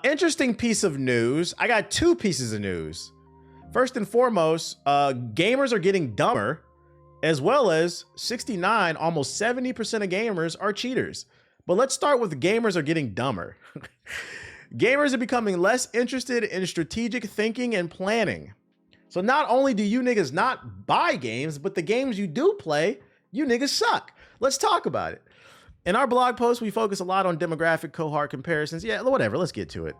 Interesting piece of news. I got two pieces of news. First and foremost, gamers are getting dumber, as well as 69, almost 70% of gamers are cheaters. But let's start with gamers are getting dumber. Gamers are becoming less interested in strategic thinking and planning. So not only do you niggas not buy games, but the games you do play, you niggas suck. Let's talk about it. In our blog post, we focus a lot on demographic cohort comparisons. Yeah, whatever, let's get to it.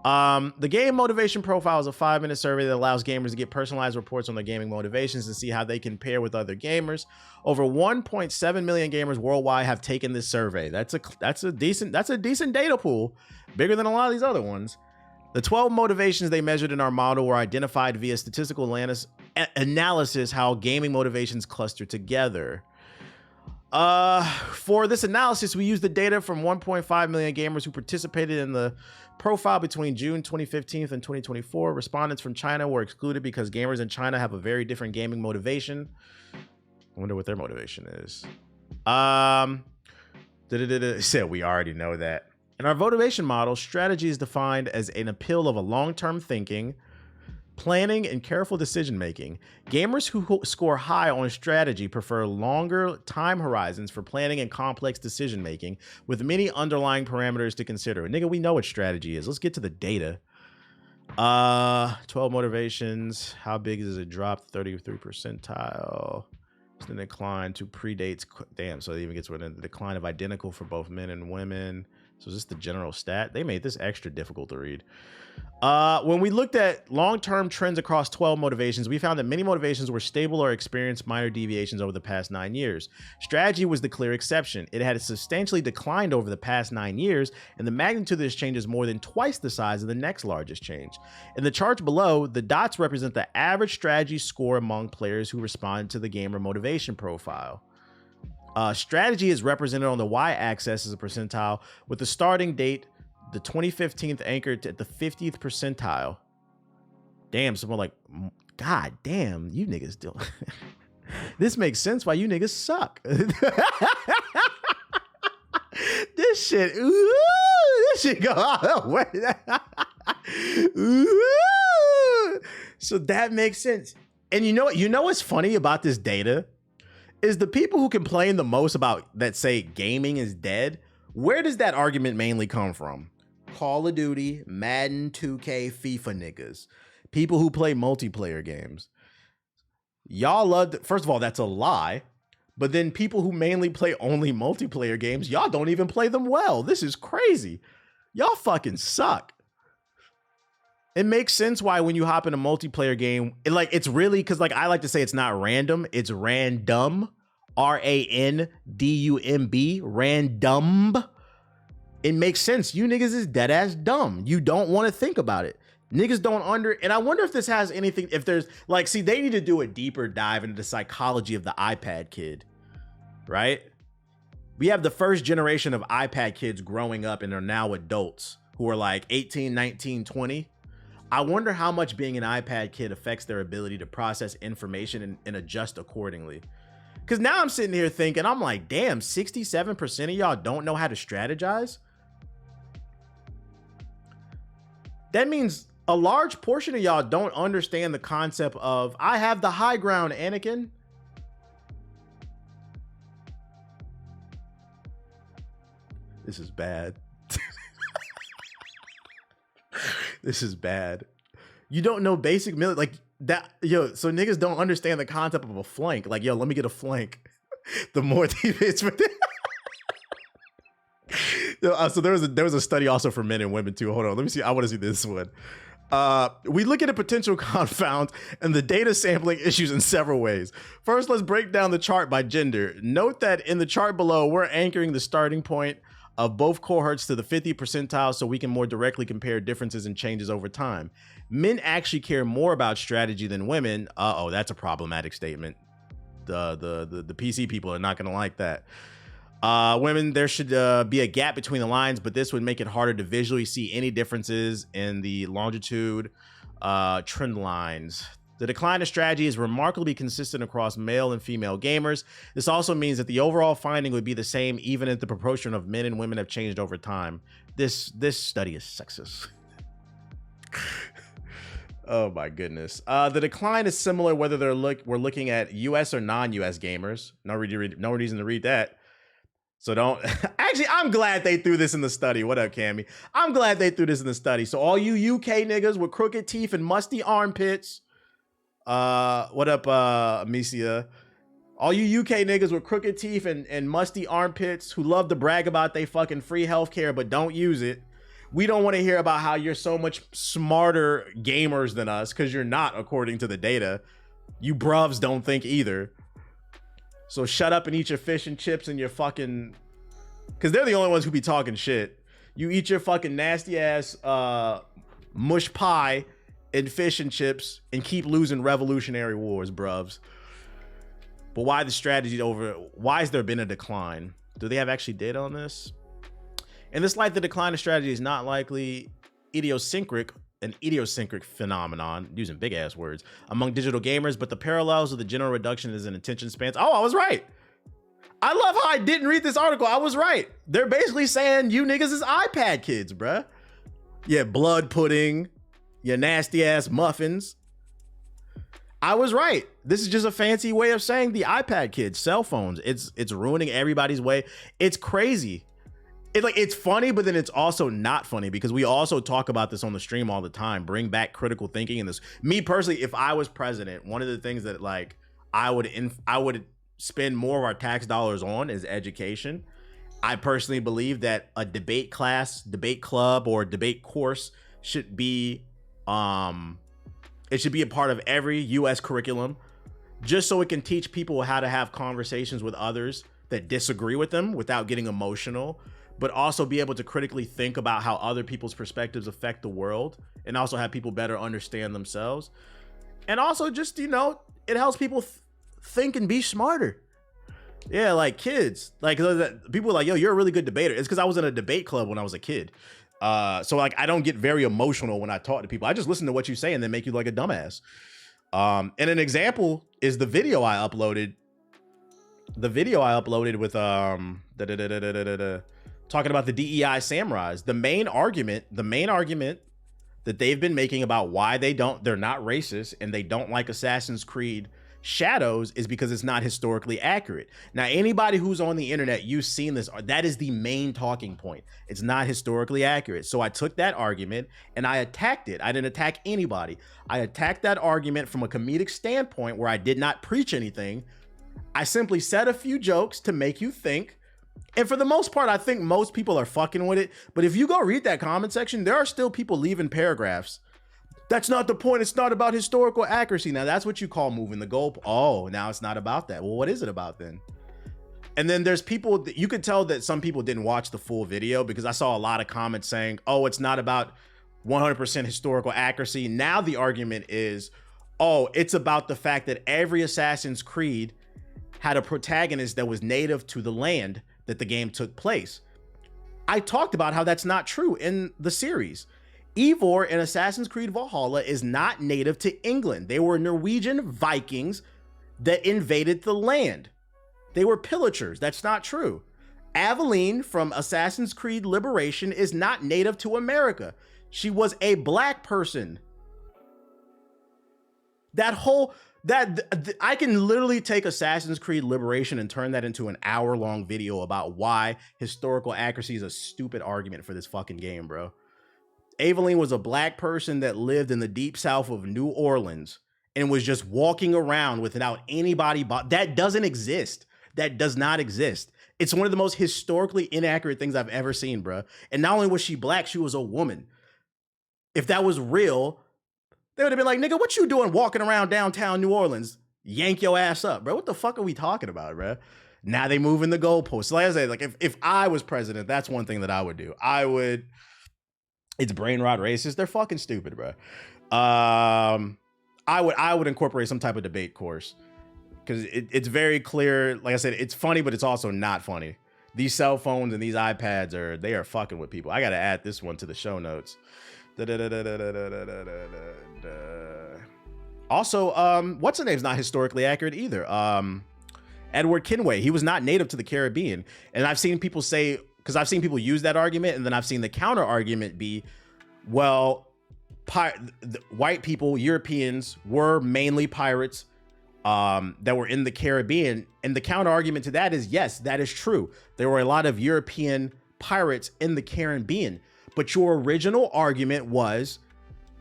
The game motivation profile is a 5-minute survey that allows gamers to get personalized reports on their gaming motivations and see how they compare with other gamers. Over 1.7 million gamers worldwide have taken this survey. That's a decent data pool, bigger than a lot of these other ones. The 12 motivations they measured in our model were identified via statistical analysis how gaming motivations cluster together. For this analysis, we used the data from 1.5 million gamers who participated in the profile between June 2015 and 2024. Respondents from China were excluded because gamers in China have a very different gaming motivation. I wonder what their motivation is. It said we already know that. In our motivation model, strategy is defined as an appeal of a long-term thinking, planning, and careful decision-making. Gamers who score high on strategy prefer longer time horizons for planning and complex decision-making, with many underlying parameters to consider. Nigga, we know what strategy is. Let's get to the data. 12 motivations. How big is it? Dropped 33 percentile. It's the decline to predates. Damn, so it even gets with the decline of identical for both men and women. So is this the general stat? They made this extra difficult to read. When we looked at long-term trends across 12 motivations, we found that many motivations were stable or experienced minor deviations over the past 9 years. Strategy was the clear exception. It had substantially declined over the past 9 years, and the magnitude of this change is more than twice the size of the next largest change. In the charts below, the dots represent the average strategy score among players who responded to the gamer motivation profile. Strategy is represented on the y-axis as a percentile, with the starting date, the 2015th, anchored at the 50th percentile. Damn, someone like, God damn, you niggas do. This makes sense why you niggas suck. This shit, ooh, this shit go all way. Ooh. So that makes sense. And you know what's funny about this data? Is the people who complain the most about that say gaming is dead, where does that argument mainly come from? Call of Duty, Madden, 2K, FIFA niggas. People who play multiplayer games. Y'all love, first of all, that's a lie. But then people who mainly play only multiplayer games, y'all don't even play them well. This is crazy. Y'all fucking suck. It makes sense why when you hop in a multiplayer game, it's really, because I like to say it's not random, it's random. R-A-N-D-U-M-B, random. It makes sense. You niggas is dead ass dumb. You don't want to think about it. Niggas don't and I wonder if this has anything, if there's see, they need to do a deeper dive into the psychology of the iPad kid, right? We have the first generation of iPad kids growing up and are now adults who are 18, 19, 20. I wonder how much being an iPad kid affects their ability to process information and adjust accordingly. Because now I'm sitting here thinking, I'm like, damn, 67% of y'all don't know how to strategize? That means a large portion of y'all don't understand the concept of, I have the high ground, Anakin. This is bad. This is bad. You don't know basic military, so niggas don't understand the concept of a flank. Let me get a flank. The more defense. So there was a study also for men and women too. Hold on, let me see. I want to see this one. We look at a potential confound and the data sampling issues in several ways. First, let's break down the chart by gender. Note that in the chart below, we're anchoring the starting point of both cohorts to the 50th percentile so we can more directly compare differences and changes over time. Men actually care more about strategy than women. Uh-oh, that's a problematic statement. The PC people are not gonna like that. Women, there should be a gap between the lines, but this would make it harder to visually see any differences in the longitude trend lines. The decline of strategy is remarkably consistent across male and female gamers. This also means that the overall finding would be the same even if the proportion of men and women have changed over time. This study is sexist. Oh my goodness. The decline is similar whether we're looking at US or non-US gamers. No reason to read that. So don't. Actually, I'm glad they threw this in the study. What up, Cammy? I'm glad they threw this in the study. So all you UK niggas with crooked teeth and musty armpits. What up, Amicia? All you UK niggas with crooked teeth and musty armpits who love to brag about they fucking free healthcare but don't use it. We don't want to hear about how you're so much smarter gamers than us, because you're not, according to the data. You bruvs don't think either. So shut up and eat your fish and chips and your fucking... Because they're the only ones who be talking shit. You eat your fucking nasty ass mush pie and fish and chips and keep losing revolutionary wars, bruvs. But why the strategy over... Why has there been a decline? Do they have actually data on this? In this light, the decline of strategy is not likely an idiosyncratic phenomenon, using big ass words, among digital gamers, but the parallels of the general reduction is in attention spans. Oh, I was right. I love how I didn't read this article. I was right. They're basically saying you niggas is iPad kids, bruh. Yeah, blood pudding, your nasty ass muffins. I was right. This is just a fancy way of saying the iPad kids, cell phones. It's ruining everybody's way. It's crazy. It's funny, but then it's also not funny, because we also talk about this on the stream all the time. Bring back critical thinking in this. Me personally, if I was president, one of the things that like I would spend more of our tax dollars on is education. I personally believe that a debate class, debate club, or debate course should be it should be a part of every US curriculum, just so it can teach people how to have conversations with others that disagree with them without getting emotional, but also be able to critically think about how other people's perspectives affect the world, and also have people better understand themselves. And also just, you know, it helps people think and be smarter. Yeah, like kids, like people are like, yo, you're a really good debater. It's because I was in a debate club when I was a kid. So like, I don't get very emotional when I talk to people. I just listen to what you say and then make you like a dumbass. And an example is the video I uploaded. The video I uploaded with talking about the DEI samurais. The main argument that they've been making about why they're not racist and they don't like Assassin's Creed Shadows is because it's not historically accurate. Now, anybody who's on the internet, you've seen this, that is the main talking point. It's not historically accurate. So I took that argument and I attacked it. I didn't attack anybody. I attacked that argument from a comedic standpoint where I did not preach anything. I simply said a few jokes to make you think. And for the most part, I think most people are fucking with it. But if you go read that comment section, there are still people leaving paragraphs. That's not the point. It's not about historical accuracy. Now, that's what you call moving the goal. Oh, now it's not about that. Well, what is it about then? And then there's people that you could tell that some people didn't watch the full video, because I saw a lot of comments saying, oh, it's not about 100% historical accuracy. Now the argument is, oh, it's about the fact that every Assassin's Creed had a protagonist that was native to the land that the game took place. I talked about how that's not true in the series. Eivor in Assassin's Creed Valhalla is not native to England. They were Norwegian Vikings that invaded the land. They were pillagers. That's not true. Aveline from Assassin's Creed Liberation is not native to America. She was a black person. I can literally take Assassin's Creed Liberation and turn that into an hour-long video about why historical accuracy is a stupid argument for this fucking game, bro. Aveline was a black person that lived in the deep south of New Orleans and was just walking around without anybody. That doesn't exist. That does not exist. It's one of the most historically inaccurate things I've ever seen, bro. And not only was she black, she was a woman. If that was real, they would have been like, nigga, what you doing walking around downtown New Orleans? Yank your ass up, bro. What the fuck are we talking about, bro? Now they moving the goalposts. Like I said, like if I was president, that's one thing that I would do. It's brain rot racist. They're fucking stupid, bro. I would incorporate some type of debate course, because it's very clear. Like I said, it's funny, but it's also not funny. These cell phones and these iPads they are fucking with people. I got to add this one to the show notes. Also, what's the name's not historically accurate either. Edward Kenway, he was not native to the Caribbean. And I've seen people say, because I've seen people use that argument, and then I've seen the counter argument be, well, white people, Europeans, were mainly pirates that were in the Caribbean. And the counter argument to that is, yes, that is true. There were a lot of European pirates in the Caribbean. But your original argument was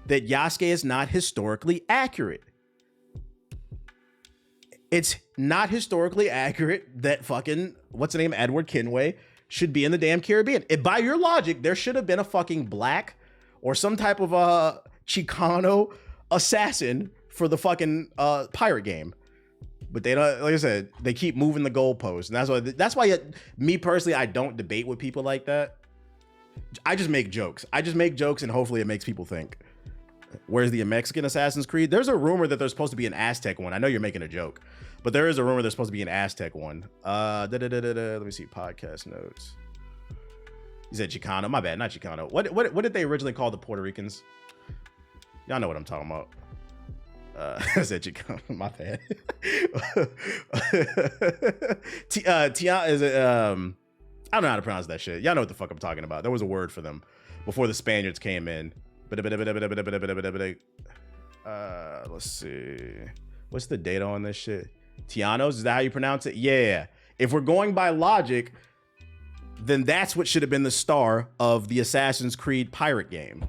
that Yasuke is not historically accurate. It's not historically accurate that fucking, what's the name, Edward Kenway should be in the damn Caribbean. By your logic, there should have been a fucking black or some type of Chicano assassin for the fucking pirate game. But they don't, like I said, they keep moving the goalposts. And that's why me personally, I don't debate with people like that. I just make jokes. And hopefully it makes people think. Where's the Mexican Assassin's Creed? There's a rumor that there's supposed to be an Aztec one. I know you're making a joke, but there is a rumor there's supposed to be an Aztec one. Let me see, podcast notes. You said Chicano. My bad, not Chicano. What did they originally call the Puerto Ricans? Y'all know what I'm talking about. I said Chicano. My bad. Is it? I don't know how to pronounce that shit. Y'all know what the fuck I'm talking about. There was a word for them before the Spaniards came in. Let's see. What's the data on this shit? Tianos, is that how you pronounce it? Yeah. If we're going by logic, then that's what should have been the star of the Assassin's Creed pirate game.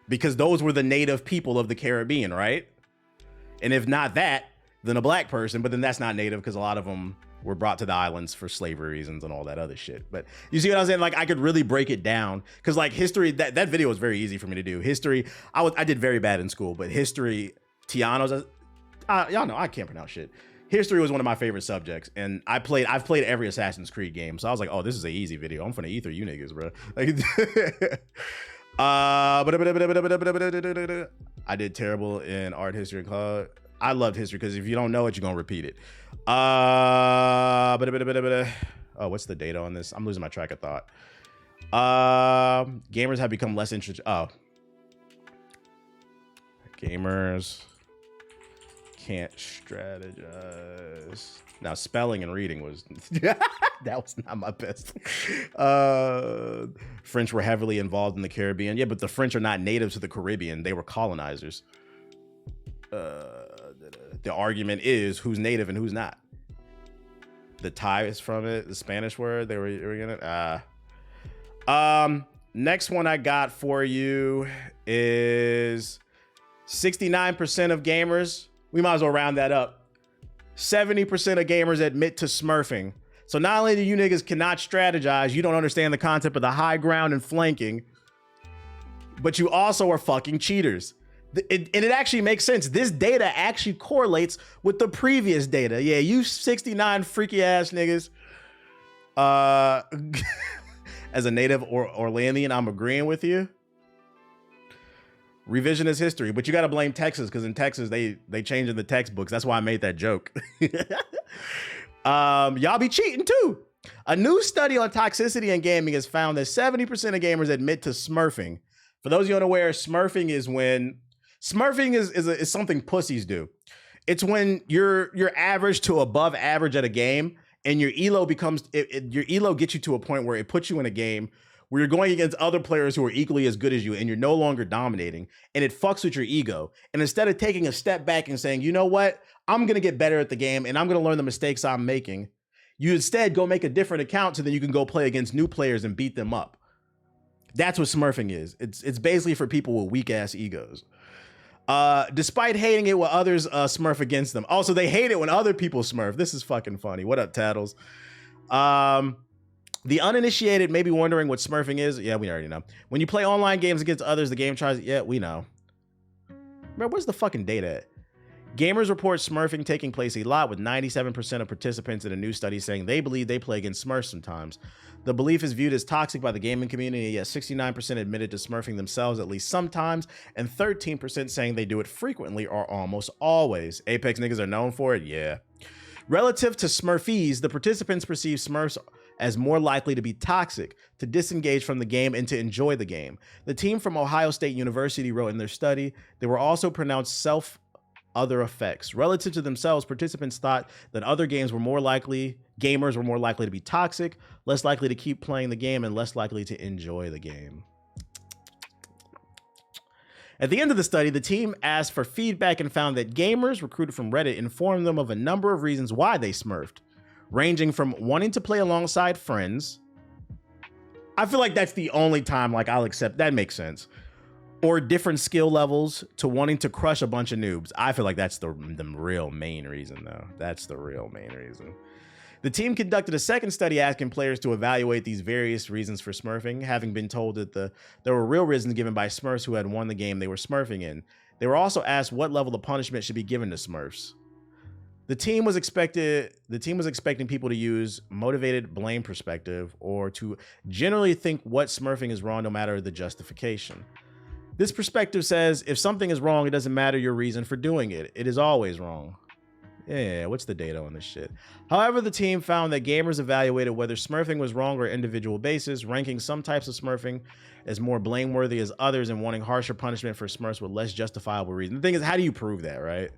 Because those were the native people of the Caribbean, right? And if not that, then a black person, but then that's not native because a lot of them were brought to the islands for slavery reasons and all that other shit. But you see what I'm saying? Like, I could really break it down because like history, that video was very easy for me to do. History, I did very bad in school, but history, Tianos, y'all know I can't pronounce shit. History was one of my favorite subjects, and I've played every Assassin's Creed game, so I was like, oh, this is an easy video. I'm finna eat through you niggas, bro. Like, I did terrible in art history and club. I loved history because if you don't know it, you're gonna repeat it. Oh, what's the data on this? I'm losing my track of thought. Gamers have become less interested. Oh, gamers can't strategize. Now, spelling and reading was that was not my best. French were heavily involved in the Caribbean. Yeah, but the French are not native to the Caribbean. They were colonizers. The argument is who's native and who's not. The Thai is from it. The Spanish word they were in it. Next one I got for you is 69% of gamers. We might as well round that up. 70% of gamers admit to smurfing. So not only do you niggas cannot strategize, you don't understand the concept of the high ground and flanking, but you also are fucking cheaters. And it actually makes sense. This data actually correlates with the previous data. Yeah, you 69 freaky ass niggas. As a native Orlandian, I'm agreeing with you. Revisionist history, but you got to blame Texas because in Texas they changing the textbooks. That's why I made that joke. Y'all be cheating too. A new study on toxicity in gaming has found that 70% of gamers admit to smurfing. For those of you unaware, smurfing is something pussies do. It's when you're average to above average at a game, and your elo gets you to a point where it puts you in a game where you're going against other players who are equally as good as you, and you're no longer dominating, and it fucks with your ego. And instead of taking a step back and saying, you know what, I'm gonna get better at the game, and I'm gonna learn the mistakes I'm making, you instead go make a different account so that you can go play against new players and beat them up. That's what smurfing is. It's basically for people with weak ass egos. Despite hating it when others smurf against them. Also, they hate it when other people smurf. This is fucking funny. What up, Tattles? The uninitiated may be wondering what smurfing is. Yeah, we already know. When you play online games against others, the game tries. Yeah, we know. Bro, where's the fucking data at? Gamers report smurfing taking place a lot, with 97% of participants in a new study saying they believe they play against smurfs sometimes. The belief is viewed as toxic by the gaming community, yet 69% admitted to smurfing themselves at least sometimes, and 13% saying they do it frequently or almost always. Apex niggas are known for it? Yeah. Relative to smurfies, the participants perceive smurfs as more likely to be toxic, to disengage from the game, and to enjoy the game. The team from Ohio State University wrote in their study, they were also pronounced other effects. Relative to themselves, participants thought that other gamers were more likely to be toxic, less likely to keep playing the game, and less likely to enjoy the game. At the end of the study, the team asked for feedback and found that gamers recruited from Reddit informed them of a number of reasons why they smurfed, ranging from wanting to play alongside friends. I feel like that's the only time like I'll accept that makes sense. Or different skill levels to wanting to crush a bunch of noobs. I feel like that's the real main reason though. That's the real main reason. The team conducted a second study asking players to evaluate these various reasons for smurfing, having been told that there were real reasons given by Smurfs who had won the game they were smurfing in. They were also asked what level of punishment should be given to Smurfs. The team was expecting people to use motivated blame perspective or to generally think what smurfing is wrong no matter the justification. This perspective says if something is wrong, it doesn't matter your reason for doing it. It is always wrong. Yeah, what's the data on this shit? However, the team found that gamers evaluated whether smurfing was wrong on an individual basis, ranking some types of smurfing as more blameworthy as others and wanting harsher punishment for smurfs with less justifiable reason. The thing is, how do you prove that, right?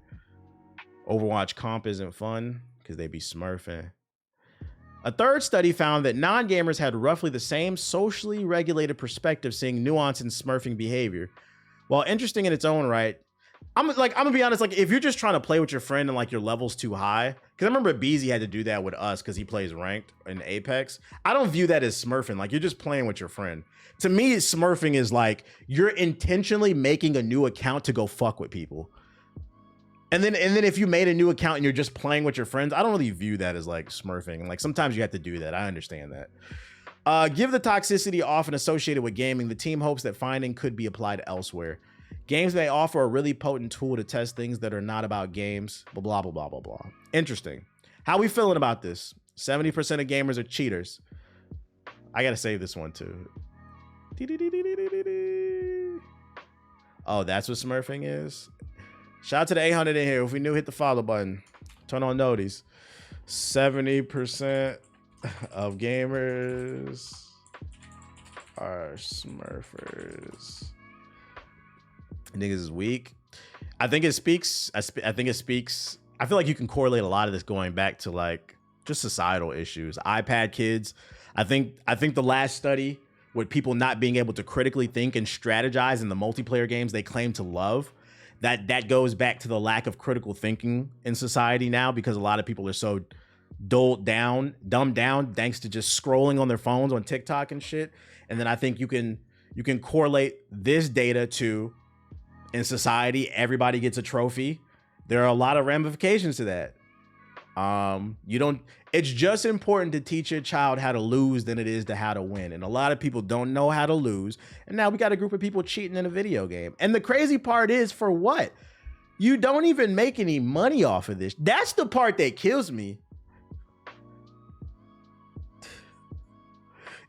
Overwatch comp isn't fun because they be smurfing. A third study found that non-gamers had roughly the same socially regulated perspective, seeing nuance in smurfing behavior. While interesting in its own right, I'm gonna be honest, like if you're just trying to play with your friend and like your level's too high, because I remember Beezy had to do that with us because he plays ranked in Apex. I don't view that as smurfing. Like you're just playing with your friend. To me, smurfing is like you're intentionally making a new account to go fuck with people. And then if you made a new account and you're just playing with your friends, I don't really view that as like smurfing. Like sometimes you have to do that. I understand that. Given the toxicity often associated with gaming, the team hopes that finding could be applied elsewhere. Games may offer a really potent tool to test things that are not about games, blah, blah, blah, blah, blah. Interesting. How we feeling about this? 70% of gamers are cheaters. I got to save this one too. Oh, that's what smurfing is? Shout out to the 800 in here. If we new, hit the follow button. Turn on noties. 70% of gamers are smurfers. Niggas is weak. I think it speaks. I feel like you can correlate a lot of this going back to like just societal issues. iPad kids. I think the last study with people not being able to critically think and strategize in the multiplayer games they claim to love, that goes back to the lack of critical thinking in society now, because a lot of people are so dumbed down thanks to just scrolling on their phones on TikTok and shit. And then I think you can correlate this data to, in society, everybody gets a trophy. There are a lot of ramifications to that. It's just important to teach your child how to lose than it is to how to win. And a lot of people don't know how to lose. And now we got a group of people cheating in a video game. And the crazy part is, for what? You don't even make any money off of this. That's the part that kills me.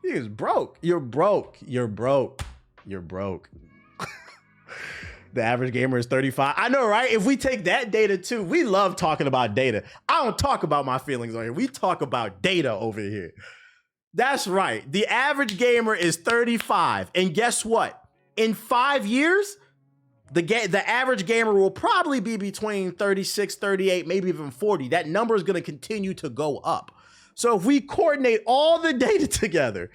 You're broke. You're broke. You're broke. You're broke. The average gamer is 35. I know, right? If we take that data too, we love talking about data. I don't talk about my feelings on here. We talk about data over here. That's right. The average gamer is 35. And guess what? In 5 years, the average gamer will probably be between 36, 38, maybe even 40. That number is going to continue to go up. So if we coordinate all the data together,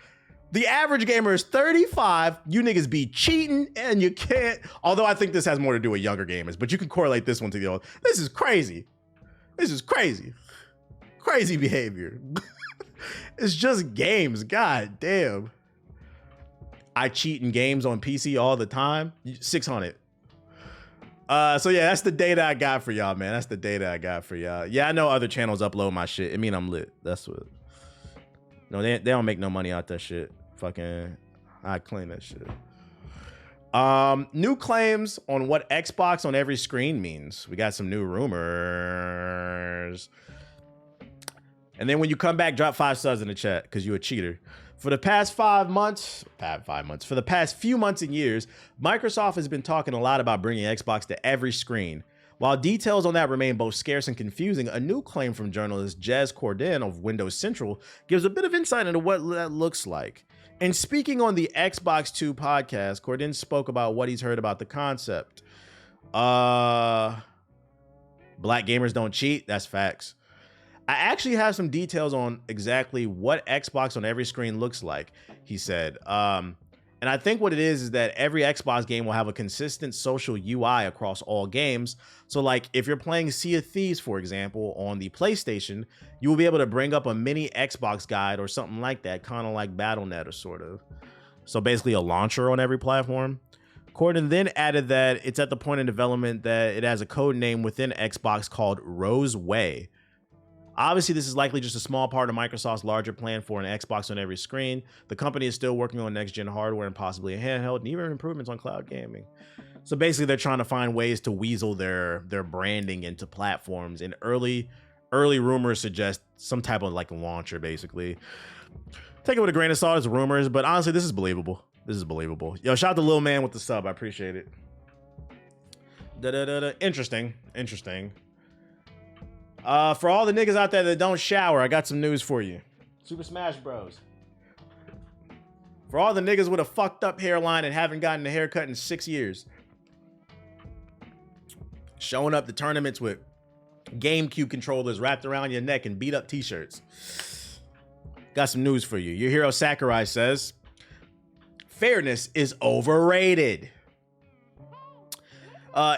the average gamer is 35. You niggas be cheating and you can't. Although I think this has more to do with younger gamers, but you can correlate this one to the old. This is crazy. This is crazy. Crazy behavior. It's just games. God damn. I cheat in games on PC all the time. 600. So yeah, that's the data I got for y'all, man. That's the data I got for y'all. Yeah, I know other channels upload my shit. I mean, I'm lit. That's what. No, they don't make no money out that shit. Fucking, I claim that shit. New claims on what Xbox on every screen means. We got some new rumors. And then when you come back, drop 5 subs in the chat because you're a cheater. For the past 5 months, for the past few months and years, Microsoft has been talking a lot about bringing Xbox to every screen. While details on that remain both scarce and confusing, a new claim from journalist Jez Corden of Windows Central gives a bit of insight into what that looks like. And speaking on the Xbox 2 podcast, Corden spoke about what he's heard about the concept. Black gamers don't cheat. That's facts. I actually have some details on exactly what Xbox on every screen looks like, he said. And I think what it is that every Xbox game will have a consistent social UI across all games. So like if you're playing Sea of Thieves, for example, on the PlayStation, you will be able to bring up a mini Xbox guide or something like that, kind of like BattleNet or sort of. So basically a launcher on every platform. Corden then added that it's at the point in development that it has a code name within Xbox called Rose Way. Obviously, this is likely just a small part of Microsoft's larger plan for an Xbox on every screen. The company is still working on next-gen hardware and possibly a handheld, and even improvements on cloud gaming. So basically, they're trying to find ways to weasel their branding into platforms. And early rumors suggest some type of like launcher, basically. Take it with a grain of salt as rumors, but honestly, this is believable. This is believable. Yo, shout out to Lil Man with the sub. I appreciate it. Interesting. For all the niggas out there that don't shower, I got some news for you. Super Smash Bros. For all the niggas with a fucked up hairline and haven't gotten a haircut in 6 years. Showing up to tournaments with GameCube controllers wrapped around your neck and beat up t-shirts. Got some news for you. Your hero Sakurai says, fairness is overrated.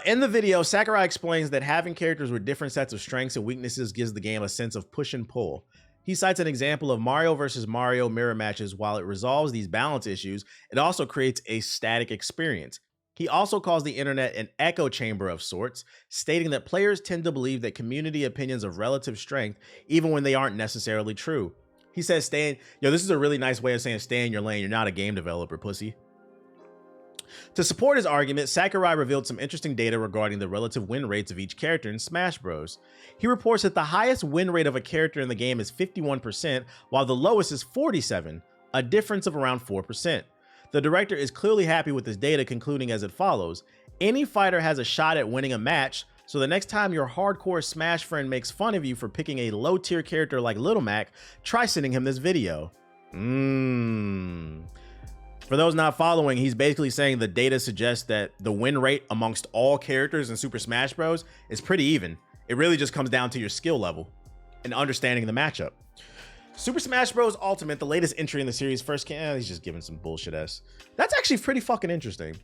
In the video, Sakurai explains that having characters with different sets of strengths and weaknesses gives the game a sense of push and pull. He cites an example of Mario vs. Mario mirror matches. While it resolves these balance issues, it also creates a static experience. He also calls the internet an echo chamber of sorts, stating that players tend to believe that community opinions of relative strength, even when they aren't necessarily true. He says, this is a really nice way of saying stay in your lane. You're not a game developer, pussy. To support his argument, Sakurai revealed some interesting data regarding the relative win rates of each character in Smash Bros. He reports that the highest win rate of a character in the game is 51%, while the lowest is 47%, a difference of around 4%. The director is clearly happy with this data, concluding as it follows. Any fighter has a shot at winning a match, so the next time your hardcore Smash friend makes fun of you for picking a low-tier character like Little Mac, try sending him this video. For those not following, he's basically saying the data suggests that the win rate amongst all characters in Super Smash Bros. Is pretty even. It really just comes down to your skill level and understanding the matchup. Super Smash Bros. Ultimate, the latest entry in the series, first came. He's just giving some bullshit ass. That's actually pretty fucking interesting.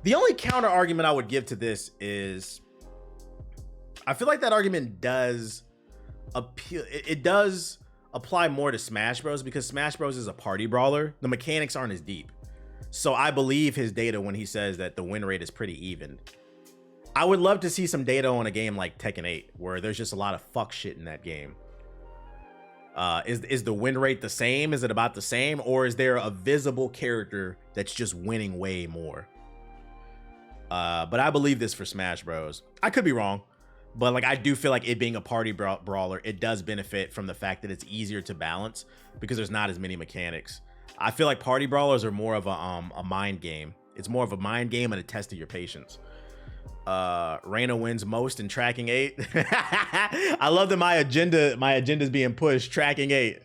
The only counter argument I would give to this is, I feel like that argument does appeal. It does apply more to Smash Bros. Because Smash Bros. Is a party brawler. The mechanics aren't as deep. So I believe his data when he says that the win rate is pretty even. I would love to see some data on a game like Tekken 8, where there's just a lot of fuck shit in that game. Is the win rate the same? Is it about the same? Or is there a visible character that's just winning way more? But I believe this for Smash Bros. I could be wrong, but like I do feel like it being a party brawler, it does benefit from the fact that it's easier to balance because there's not as many mechanics. I feel like party brawlers are more of a mind game. It's more of a mind game and a test of your patience. Reina wins most in tracking 8. I love that my agenda's being pushed. Tracking 8.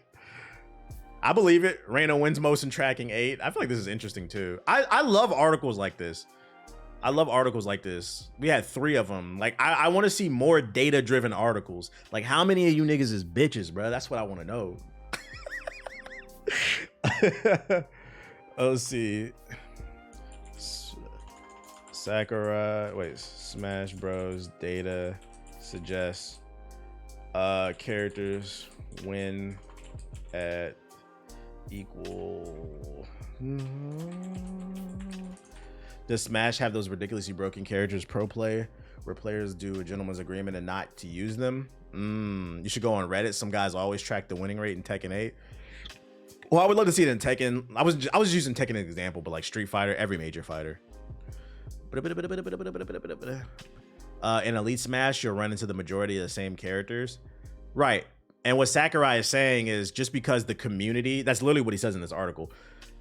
I believe it. Reina wins most in tracking 8. I feel like this is interesting too. I love articles like this. We had 3 of them. Like I want to see more data-driven articles. Like how many of you niggas is bitches, bro? That's what I want to know. Let's see. Smash Bros. Data suggests characters win at equal. Does Smash have those ridiculously broken characters pro play where players do a gentleman's agreement and not to use them? You should go on Reddit. Some guys always track the winning rate in Tekken 8. Well, I would love to see it in Tekken. I was using Tekken as an example, but like Street Fighter, every major fighter. In Elite Smash, you'll run into the majority of the same characters. Right. And what Sakurai is saying is just because the community, that's literally what he says in this article,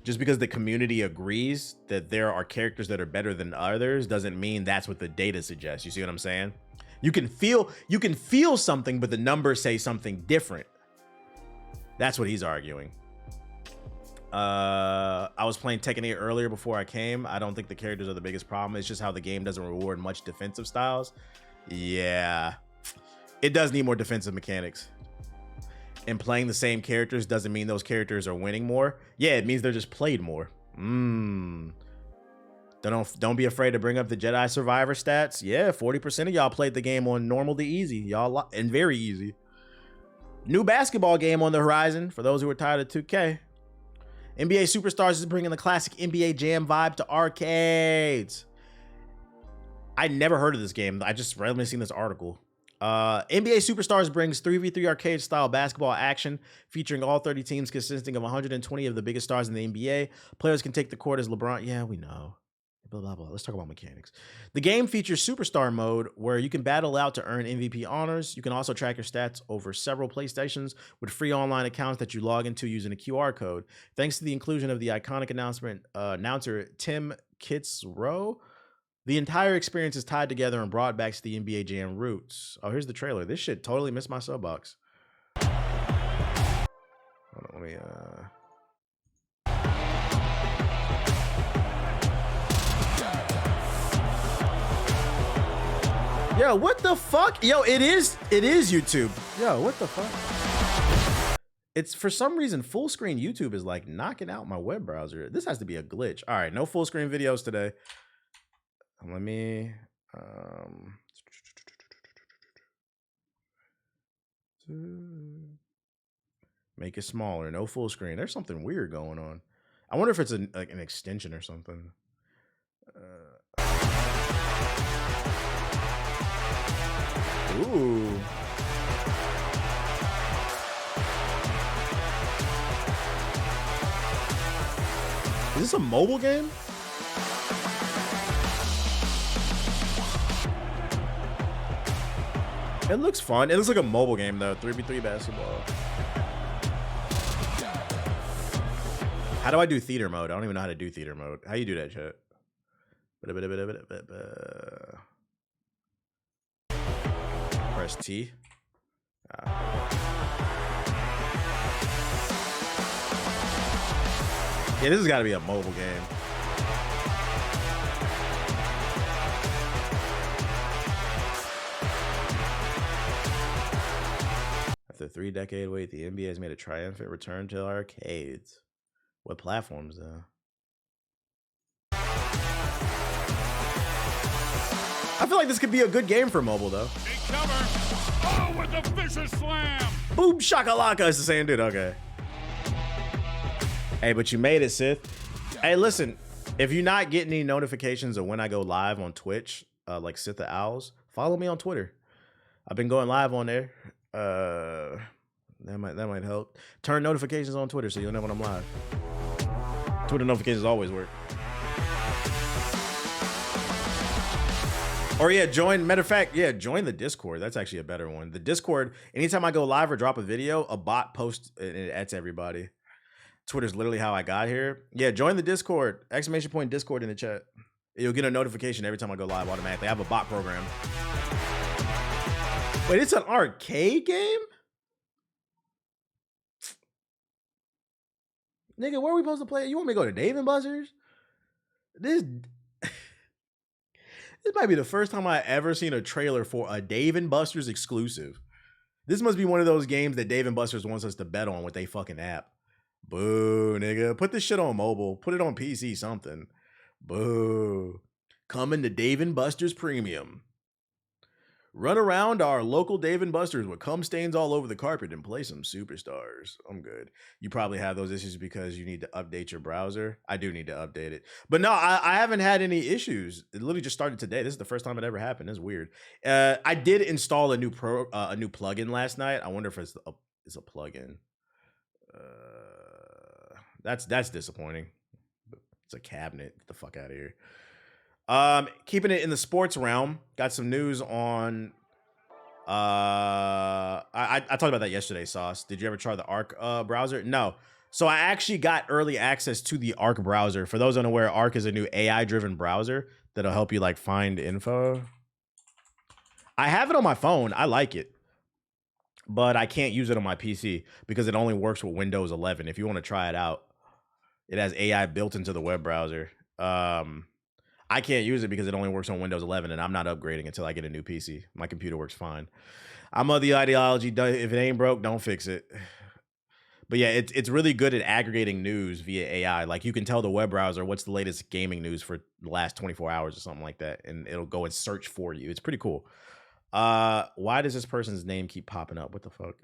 just because the community agrees that there are characters that are better than others doesn't mean that's what the data suggests. You see what I'm saying? You can feel something, but the numbers say something different. That's what he's arguing. I was playing Tekken 8 earlier before I came. I don't think the characters are the biggest problem. It's just how the game doesn't reward much defensive styles. Yeah. It does need more defensive mechanics. And playing the same characters doesn't mean those characters are winning more. Yeah, it means they're just played more. Don't be afraid to bring up the Jedi Survivor stats. Yeah, 40% of y'all played the game on normal to easy. Y'all and very easy. New basketball game on the horizon for those who are tired of 2K. NBA Superstars is bringing the classic NBA Jam vibe to arcades. I never heard of this game. I just randomly seen this article. NBA Superstars brings 3v3 arcade style basketball action featuring all 30 teams consisting of 120 of the biggest stars in the NBA. Players can take the court as LeBron. Yeah, we know. Blah, blah, blah. Let's talk about mechanics. The game features Superstar mode where you can battle out to earn MVP honors. You can also track your stats over several PlayStations with free online accounts that you log into using a QR code. Thanks to the inclusion of the iconic announcer Tim Kitzrow, the entire experience is tied together and brought back to the NBA Jam roots. Oh, here's the trailer. This shit totally missed my sub box. Hold on, let me Yo, what the fuck? Yo, it is YouTube. Yo, what the fuck? It's for some reason full screen YouTube is like knocking out my web browser. This has to be a glitch. All right, no full screen videos today. Let me make it smaller. No full screen. There's something weird going on. I wonder if it's like an extension or something. Ooh. Is this a mobile game? It looks fun. It looks like a mobile game though. 3v3 basketball. How do I do theater mode? I don't even know how to do theater mode. How you do that shit? Press T. Yeah, this has got to be a mobile game. After a 3-decade wait, the NBA has made a triumphant return to arcades. What platforms, though? I feel like this could be a good game for mobile, though. Take cover. Oh, with a vicious slam. Boom shakalaka. It's the same dude. Okay. Hey, but you made it, Sith. Hey, listen. If you're not getting any notifications of when I go live on Twitch, like Sith the Owls, follow me on Twitter. I've been going live on there. That might help. Turn notifications on Twitter so you'll know when I'm live. Twitter notifications always work. Or yeah, matter of fact, yeah, join the Discord. That's actually a better one. The Discord, anytime I go live or drop a video, a bot posts and it adds everybody. Twitter's literally how I got here. Yeah, join the Discord. !Discord in the chat. You'll get a notification every time I go live automatically. I have a bot program. Wait, it's an arcade game? Nigga, where are we supposed to play? You want me to go to Dave & Buster's? This might be the first time I ever seen a trailer for a Dave & Buster's exclusive. This must be one of those games that Dave & Buster's wants us to bet on with their fucking app. Boo, nigga. Put this shit on mobile. Put it on PC, something. Boo. Coming to Dave & Buster's Premium. Run around our local Dave & Buster's with cum stains all over the carpet and play some superstars. I'm good. You probably have those issues because you need to update your browser. I do need to update it. But no, I haven't had any issues. It literally just started today. This is the first time it ever happened. It's weird. I did install a new plugin last night. I wonder if it's a plugin. That's disappointing. It's a cabinet. Get the fuck out of here. Keeping it in the sports realm, got some news on I talked about that yesterday, Sauce. Did you ever try the Arc browser? No. So I actually got early access to the Arc browser. For those unaware, Arc is a new AI-driven browser that'll help you like find info. I have it on my phone. I like it. But I can't use it on my PC because it only works with Windows 11. If you want to try it out, it has AI built into the web browser. I can't use it because it only works on Windows 11, and I'm not upgrading until I get a new PC. My computer works fine. I'm of the ideology, if it ain't broke, don't fix it. But yeah, it's really good at aggregating news via AI. Like you can tell the web browser what's the latest gaming news for the last 24 hours or something like that, and it'll go and search for you. It's pretty cool. Why does this person's name keep popping up? What the fuck?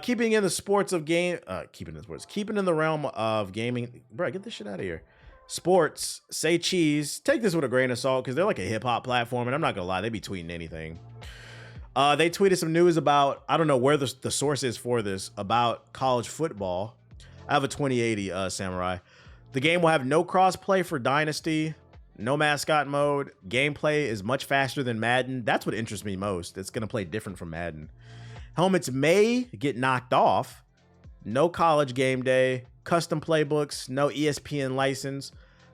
Keeping in the sports of game, keeping in the realm of gaming. Bro, get this shit out of here. Sports, say cheese. Take this with a grain of salt because they're like a hip hop platform, and I'm not gonna lie, they be tweeting anything. They tweeted some news about, I don't know where the source is for this, about college football. I have a 2080 Samurai. The game will have no cross-play for Dynasty, no mascot mode. Gameplay is much faster than Madden. That's what interests me most. It's gonna play different from Madden. Helmets may get knocked off. No college game day. Custom playbooks. No ESPN license.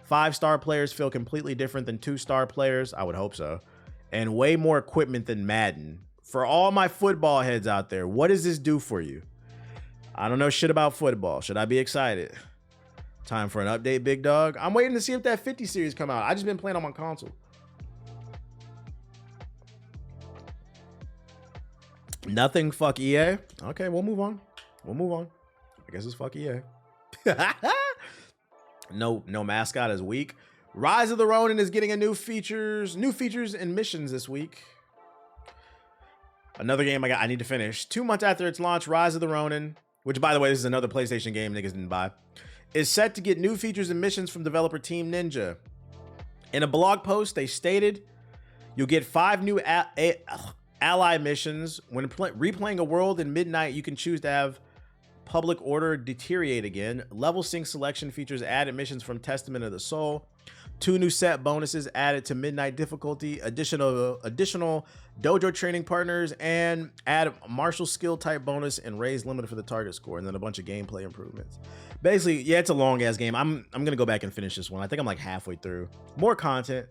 5-star players feel completely different than 2-star players. I would hope so. And way more equipment than Madden. For all my football heads out there, what does this do for you? I don't know shit about football. Should I be excited? Time for an update, big dog. I'm waiting to see if that 50 series come out. I just been playing on my console. Nothing, fuck EA. Okay, we'll move on. I guess it's fuck EA. No mascot is weak. Rise of the Ronin is getting new features and missions this week. Another game I need to finish. 2 months after its launch, Rise of the Ronin, which by the way, this is another PlayStation game niggas didn't buy, is set to get new features and missions from developer Team Ninja. In a blog post, they stated you'll get 5 new ally missions. When replaying a world in midnight, you can choose to have public order deteriorate again. Level sync selection features added missions from Testament of the Soul. 2 new set bonuses added to midnight difficulty. Additional dojo training partners, and add martial skill type bonus and raise limit for the target score, and then a bunch of gameplay improvements. Basically, yeah, it's a long ass game. I'm gonna go back and finish this one. I think I'm like halfway through. More content.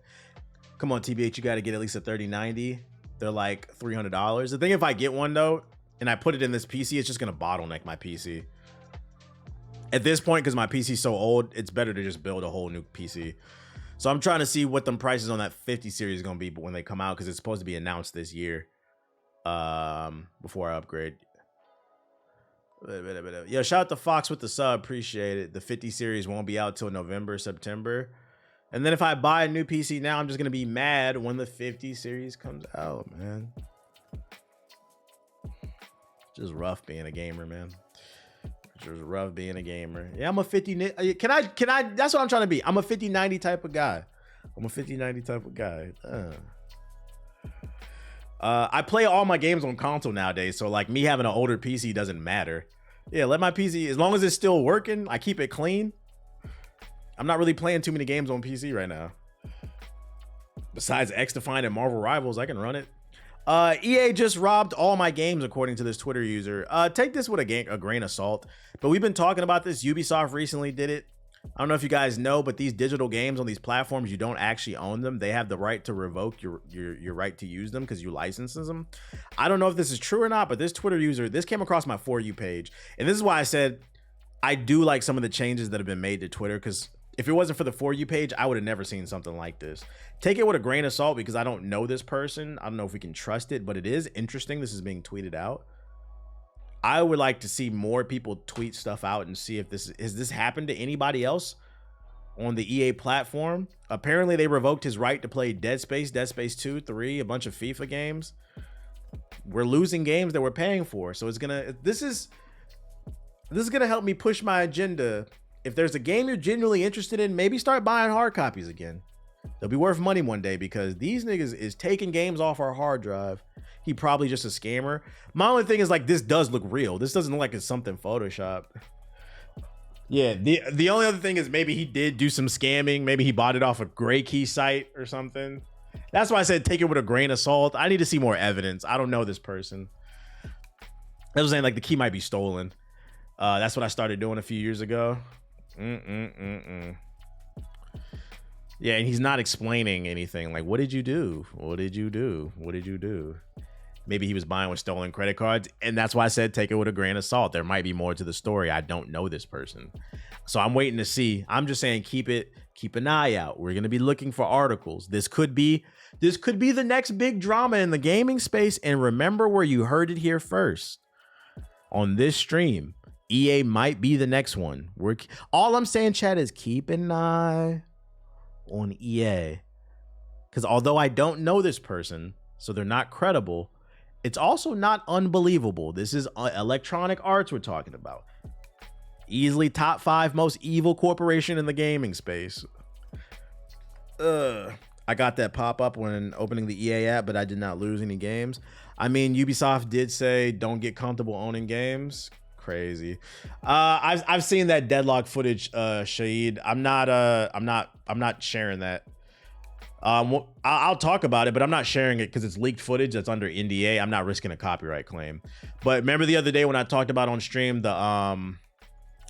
Come on, TBH, you got to get at least a 3090. They're like $300. The thing, if I get one though, and I put it in this PC, it's just gonna bottleneck my PC. At this point, because my PC's so old, it's better to just build a whole new PC. So I'm trying to see what the prices on that 50 series is gonna be when they come out, because it's supposed to be announced this year. Before I upgrade. Yo, shout out to Fox with the sub, appreciate it. The 50 series won't be out till November, September. And then if I buy a new PC now, I'm just gonna be mad when the 50 series comes out, man. Just rough being a gamer, man. Just rough being a gamer. Yeah, I'm a 50. Can I? That's what I'm trying to be. I'm a 50-90 type of guy. I play all my games on console nowadays, so like me having an older PC doesn't matter. Yeah, let my PC, as long as it's still working, I keep it clean. I'm not really playing too many games on PC right now. Besides X-Defined and Marvel Rivals, I can run it. EA just robbed all my games, according to this Twitter user. Take this with a grain of salt, but we've been talking about this. Ubisoft recently did it. I don't know if you guys know, but these digital games on these platforms, you don't actually own them. They have the right to revoke your right to use them because you licenses them. I don't know if this is true or not, but this Twitter user, this came across my For You page, and this is why I said I do like some of the changes that have been made to Twitter, because if it wasn't for the For You page, I would have never seen something like this. Take it with a grain of salt because I don't know this person. I don't know if we can trust it, but it is interesting. This is being tweeted out. I would like to see more people tweet stuff out and see if has this happened to anybody else on the EA platform. Apparently, they revoked his right to play Dead Space 2, 3, a bunch of FIFA games. We're losing games that we're paying for. So this is gonna help me push my agenda. If there's a game you're genuinely interested in, maybe start buying hard copies again. They'll be worth money one day, because these niggas is taking games off our hard drive. He probably just a scammer. My only thing is, like, this does look real. This doesn't look like it's something Photoshop. Yeah, the only other thing is maybe he did do some scamming. Maybe he bought it off a Gray Key site or something. That's why I said take it with a grain of salt. I need to see more evidence. I don't know this person. I was saying, like, the key might be stolen. That's what I started doing a few years ago. Yeah, and he's not explaining anything. Like, what did you do? What did you do? What did you do? Maybe he was buying with stolen credit cards, and that's why I said take it with a grain of salt. There might be more to the story. I don't know this person, so I'm waiting to see. I'm just saying keep it Keep an eye out. We're going to be looking for articles. This could be the next big drama in the gaming space. And remember where you heard it here first. On this stream, EA might be the next one. All I'm saying, chat, is keep an eye on EA. Because although I don't know this person, so they're not credible, it's also not unbelievable. This is Electronic Arts we're talking about. Easily top 5 most evil corporation in the gaming space. I got that pop-up when opening the EA app, but I did not lose any games. I mean, Ubisoft did say don't get comfortable owning games. Crazy. I've seen that Deadlock footage, Shahid. I'm not sharing that. I'll talk about it, but I'm not sharing it because it's leaked footage that's under NDA. I'm not risking a copyright claim. But remember the other day when I talked about on stream the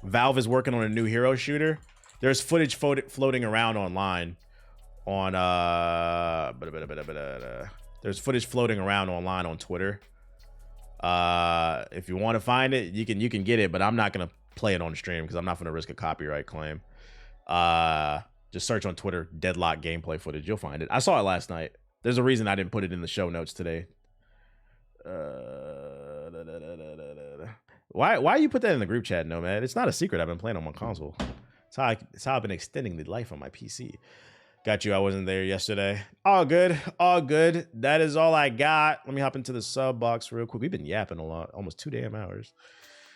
Valve is working on a new hero shooter. There's footage floating around online on there's footage floating around online on Twitter. If you want to find it, you can get it, but I'm not gonna play it on stream because I'm not gonna risk a copyright claim. Just search on Twitter Deadlock gameplay footage. You'll find it. I saw it last night. There's a reason I didn't put it in the show notes today. Why you put that in the group chat, Nomad? It's not a secret. I've been playing on my console. It's how I've been extending the life on my PC. Got you. I wasn't there yesterday. All good. All good. That is all I got. Let me hop into the sub box real quick. We've been yapping a lot. Almost 2 damn hours.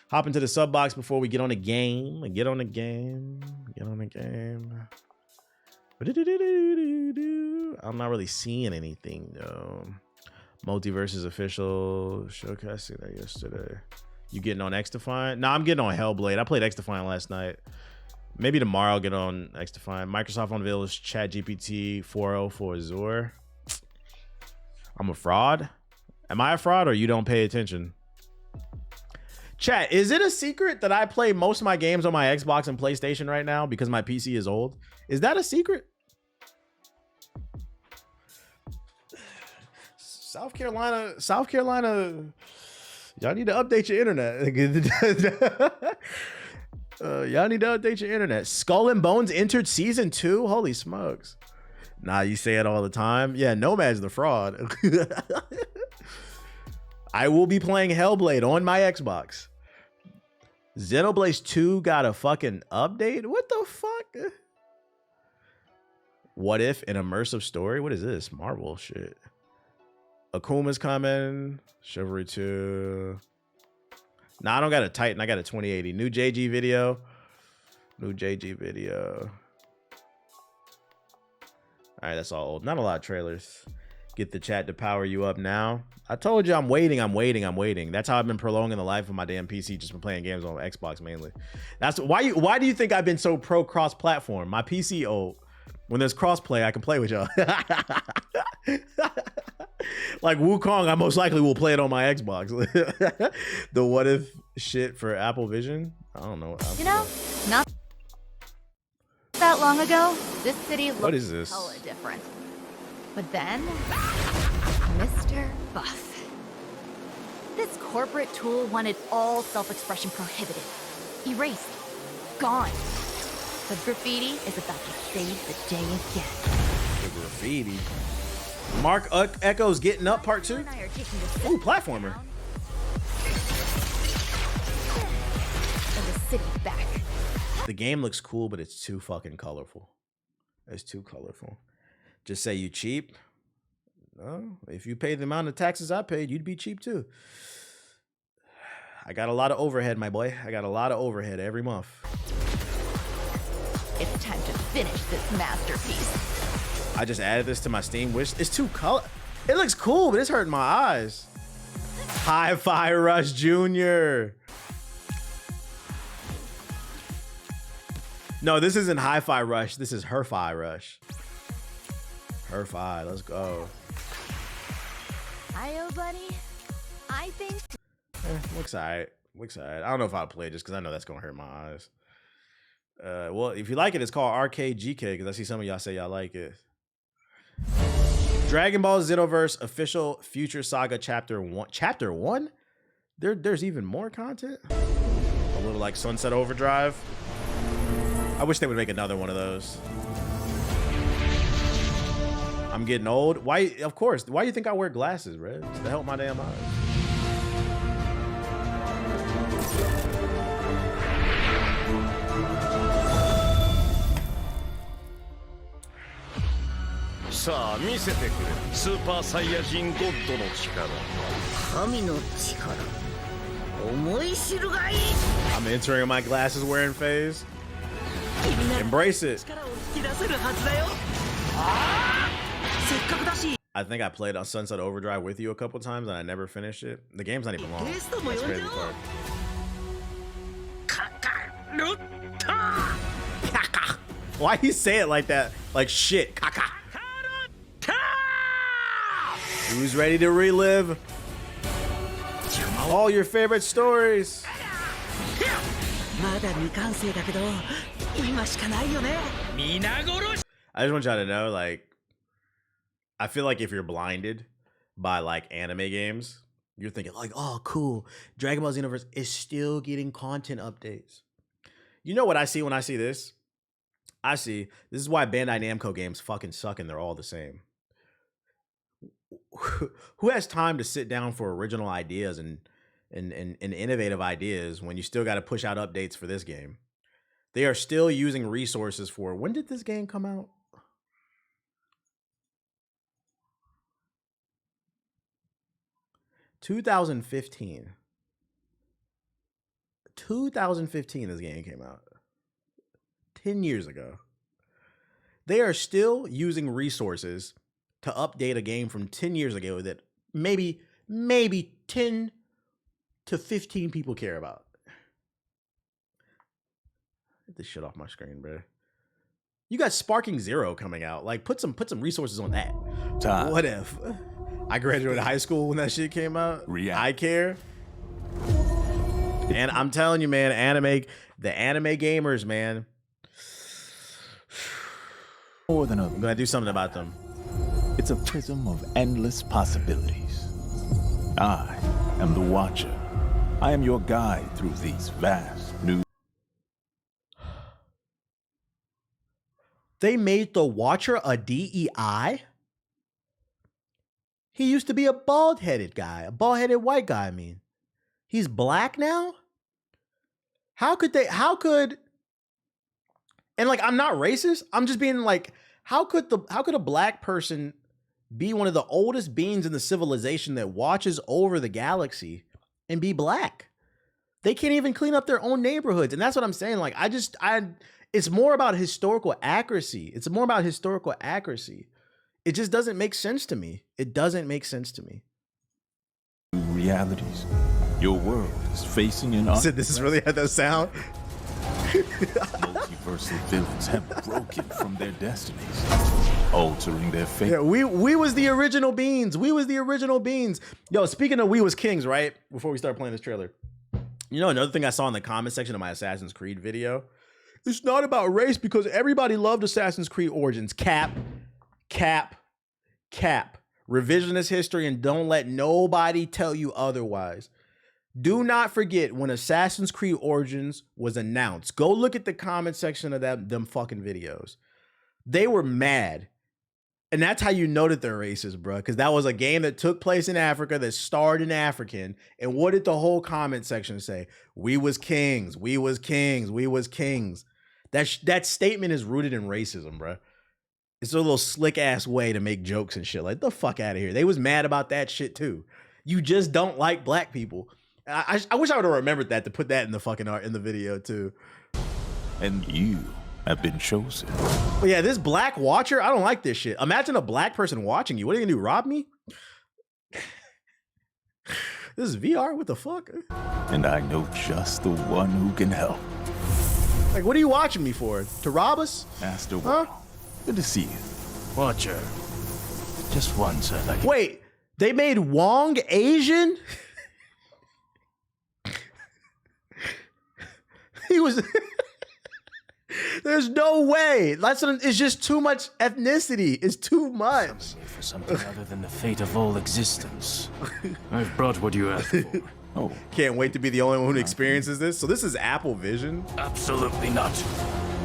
Hop into the sub box before we get on the game. Get on the game. I'm not really seeing anything though. Multiverse is official. Showcasing that yesterday. You getting on X-Defiant? No, I'm getting on Hellblade. I played X-Defiant last night. Maybe tomorrow I'll get on X-Defiant. Microsoft unveils ChatGPT 4.0 for Azure. I'm a fraud? Am I a fraud or you don't pay attention? Chat, is it a secret that I play most of my games on my Xbox and PlayStation right now because my PC is old? Is that a secret? South Carolina, y'all need to update your internet. Y'all need to update your internet. Skull and Bones entered season 2. Holy smokes. Nah, you say it all the time. Yeah, Nomad's the fraud. I will be playing Hellblade on my Xbox. Xenoblade 2 got a fucking update? What the fuck? What if an immersive story? What is this? Marvel shit. Akuma's coming. Chivalry 2. Nah, I don't got a Titan. I got a 2080. New JG video. All right, that's all old. Not a lot of trailers. Get the chat to power you up now. I told you I'm waiting. That's how I've been prolonging the life of my damn PC. Just been playing games on Xbox mainly. That's why do you think I've been so pro cross-platform? My PC old. When there's cross-play, I can play with y'all. Like Wukong, I most likely will play it on my Xbox. The what if shit for Apple Vision? I don't know. You know, not that long ago, this city looked hella different. But then, Mr. Buff. This corporate tool wanted all self-expression prohibited, erased, gone. The graffiti is about to save the day again. The graffiti. Mark Echo's Getting Up Part 2. Ooh, platformer. And the city back. The game looks cool, but it's too fucking colorful. It's too colorful. Just say you cheap. No, if you pay the amount of taxes I paid, you'd be cheap too. I got a lot of overhead, my boy. I got a lot of overhead every month. It's time to finish this masterpiece. I just added this to my Steam wish. It's too color. It looks cool, but it's hurting my eyes. Hi-Fi Rush Jr. No, this isn't Hi-Fi Rush. This is Her-Fi Rush. Her-Fi, let's go. Hi-yo, buddy. I think... Looks alright. I don't know if I'll play it just because I know that's going to hurt my eyes. Well, if you like it, it's called Arcade GK because I see some of y'all say y'all like it. Dragon Ball Xenoverse official Future Saga Chapter 1. Chapter 1? There's even more content? A little like Sunset Overdrive. I wish they would make another one of those. I'm getting old. Why? Of course. Why do you think I wear glasses, bro? Just to help my damn eyes. I'm entering my glasses wearing phase. Embrace it. I think I played on Sunset Overdrive with you a couple times and I never finished it. The game's not even long. That's crazy part. Why you say it like that? Like shit. Kaka. Who's ready to relive all your favorite stories? I just want y'all to know, like, I feel like if you're blinded by like anime games, you're thinking like, oh, cool. Dragon Ball Xenoverse is still getting content updates. You know what I see when I see this? I see this is why Bandai Namco games fucking suck and they're all the same. Who has time to sit down for original ideas and innovative ideas when you still got to push out updates for this game? They are still using resources for, when did this game come out? 2015. 2015 this game came out. 10 years ago. They are still using resources to update a game from 10 years ago that maybe 10 to 15 people care about. Get this shit off my screen, bro. You got Sparking Zero coming out. Like, put some resources on that. What if? I graduated high school when that shit came out. I care. And I'm telling you, man, the anime gamers, man. More than I'm gonna do something about them. It's a prism of endless possibilities. I am the Watcher. I am your guide through these vast new. They made the Watcher a DEI? He used to be a bald-headed guy, a bald-headed white guy, I mean. He's black now? How could, and like, I'm not racist. I'm just being like, how could a black person be one of the oldest beings in the civilization that watches over the galaxy and be black? They can't even clean up their own neighborhoods. And that's what I'm saying. Like, it's more about historical accuracy. It's more about historical accuracy. It just doesn't make sense to me. It doesn't make sense to me. Realities. Your world is facing an. Said this is really how that sound. Multiversal villains have broken from their destinies, altering their fate. Yeah, we was the original beings. We was the original beings. Yo, speaking of we was kings, right? Before we start playing this trailer, you know, another thing I saw in the comment section of my Assassin's Creed video, it's not about race because everybody loved Assassin's Creed Origins. Cap. Revisionist history, and don't let nobody tell you otherwise. Do not forget when Assassin's Creed Origins was announced. Go look at the comment section of them fucking videos. They were mad. And that's how you know that they're racist, bro. Because that was a game that took place in Africa that starred an African. And what did the whole comment section say? We was kings. We was kings. We was kings. That statement is rooted in racism, bro. It's a little slick ass way to make jokes and shit. Like, the fuck out of here. They was mad about that shit too. You just don't like black people. I wish I would have remembered that to put that in the fucking art in the video too. And you have been chosen. But yeah, this black watcher, I don't like this shit. Imagine a black person watching you. What are you gonna do? Rob me? This is VR. What the fuck? And I know just the one who can help. Like, what are you watching me for? To rob us? Master, huh? Good to see you. Watcher. Just one, sir. Like wait, they made Wong Asian? He was. There's no way. It's just too much ethnicity. It's too much. For something other than the fate of all existence. I've brought what you asked for. Oh, can't wait to be the only one who experiences this. So this is Apple Vision? Absolutely not.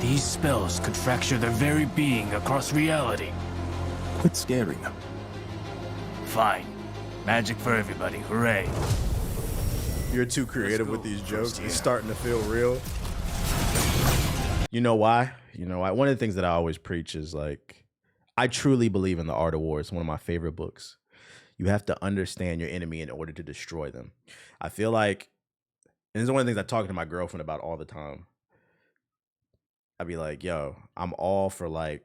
These spells could fracture their very being across reality. Quit scaring them. Fine. Magic for everybody. Hooray. You're too creative with these jokes. It's starting to feel real. You know why? You know why? One of the things that I always preach is like, I truly believe in The Art of War. It's one of my favorite books. You have to understand your enemy in order to destroy them. I feel like, and this is one of the things I talk to my girlfriend about all the time. I'd be like, yo, I'm all for like,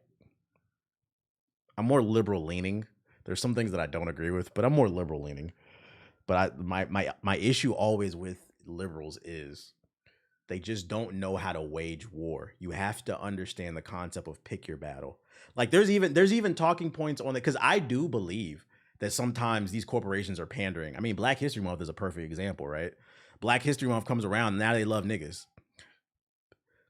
I'm more liberal leaning. There's some things that I don't agree with, but I'm more liberal leaning. But my issue always with liberals is they just don't know how to wage war. You have to understand the concept of pick your battle. Like there's even talking points on it, because I do believe that sometimes these corporations are pandering. I mean, Black History Month is a perfect example, right? Black History Month comes around and now they love niggas.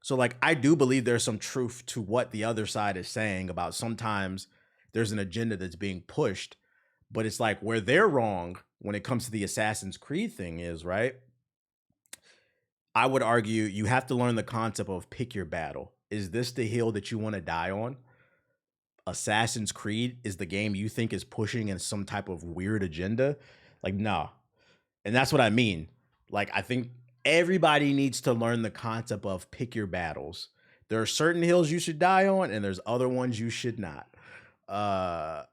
So like, I do believe there's some truth to what the other side is saying about sometimes there's an agenda that's being pushed, but it's like where they're wrong when it comes to the Assassin's Creed thing is, right? I would argue you have to learn the concept of pick your battle. Is this the hill that you want to die on? Assassin's Creed is the game you think is pushing in some type of weird agenda? Like, nah. And that's what I mean. Like, I think everybody needs to learn the concept of pick your battles. There are certain hills you should die on, and there's other ones you should not. And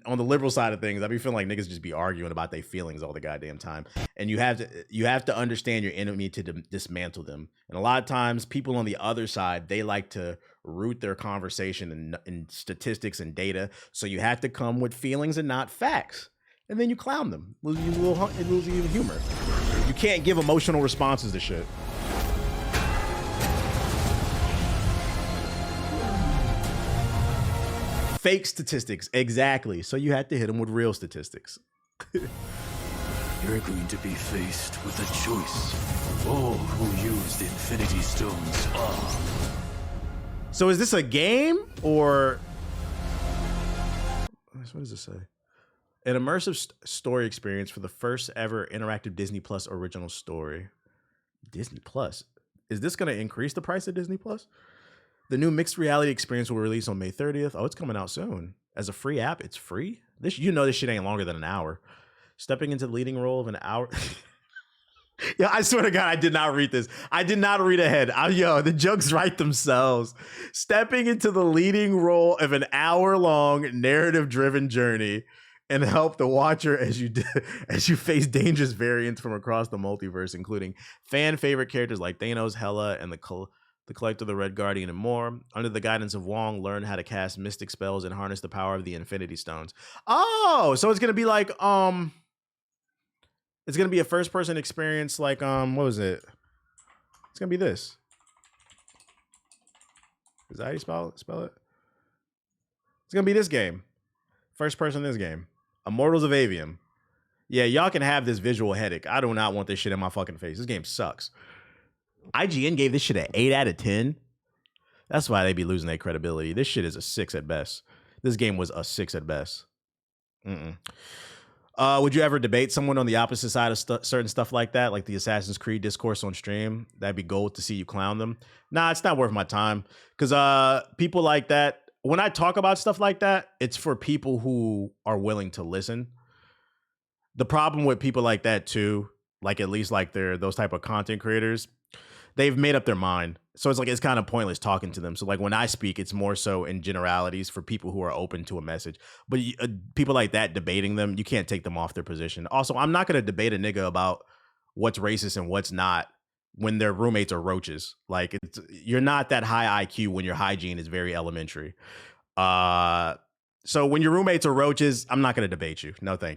on the liberal side of things, I be feeling like niggas just be arguing about their feelings all the goddamn time. And you have to understand your enemy to dismantle them. And a lot of times people on the other side, they like to root their conversation in statistics and data. So you have to come with feelings and not facts. And then you clown them. It loses you humor. You can't give emotional responses to shit. Fake statistics, exactly. So you had to hit them with real statistics. You're going to be faced with a choice. All who use the Infinity Stones are. So is this a game or what does it say? An immersive story experience for the first ever interactive Disney Plus original story. Disney Plus? Is this going to increase the price of Disney Plus? The new mixed reality experience will release on May 30th. Oh, it's coming out soon. As a free app, it's free. This shit ain't longer than an hour. Stepping into the leading role of an hour. Yeah, I swear to God, I did not read this. I did not read ahead. The jokes write themselves. Stepping into the leading role of an hour-long narrative-driven journey and help the watcher as you face dangerous variants from across the multiverse, including fan favorite characters like Thanos, Hela, and the Collector, the Red Guardian, and more. Under the guidance of Wong, learn how to cast mystic spells and harness the power of the Infinity Stones. Oh, so it's gonna be like it's gonna be a first-person experience, like what was it? It's gonna be this. Is that how you spell it? It's gonna be this game. First person this game. Immortals of Avium. Yeah, y'all can have this visual headache. I do not want this shit in my fucking face. This game sucks. IGN gave this shit an 8 out of 10. That's why they be losing their credibility. This shit is a 6 at best. This game was a 6 at best. Would you ever debate someone on the opposite side of certain stuff like that, like the Assassin's Creed discourse on stream? That'd be gold to see you clown them. Nah, it's not worth my time. Because people like that, when I talk about stuff like that, it's for people who are willing to listen. The problem with people like that too, like at least like those type of content creators, they've made up their mind. So it's kind of pointless talking to them. So like when I speak, it's more so in generalities for people who are open to a message. But people like that, debating them, you can't take them off their position. Also, I'm not going to debate a nigga about what's racist and what's not when their roommates are roaches. Like you're not that high IQ when your hygiene is very elementary. So when your roommates are roaches, I'm not going to debate you. No, thank you.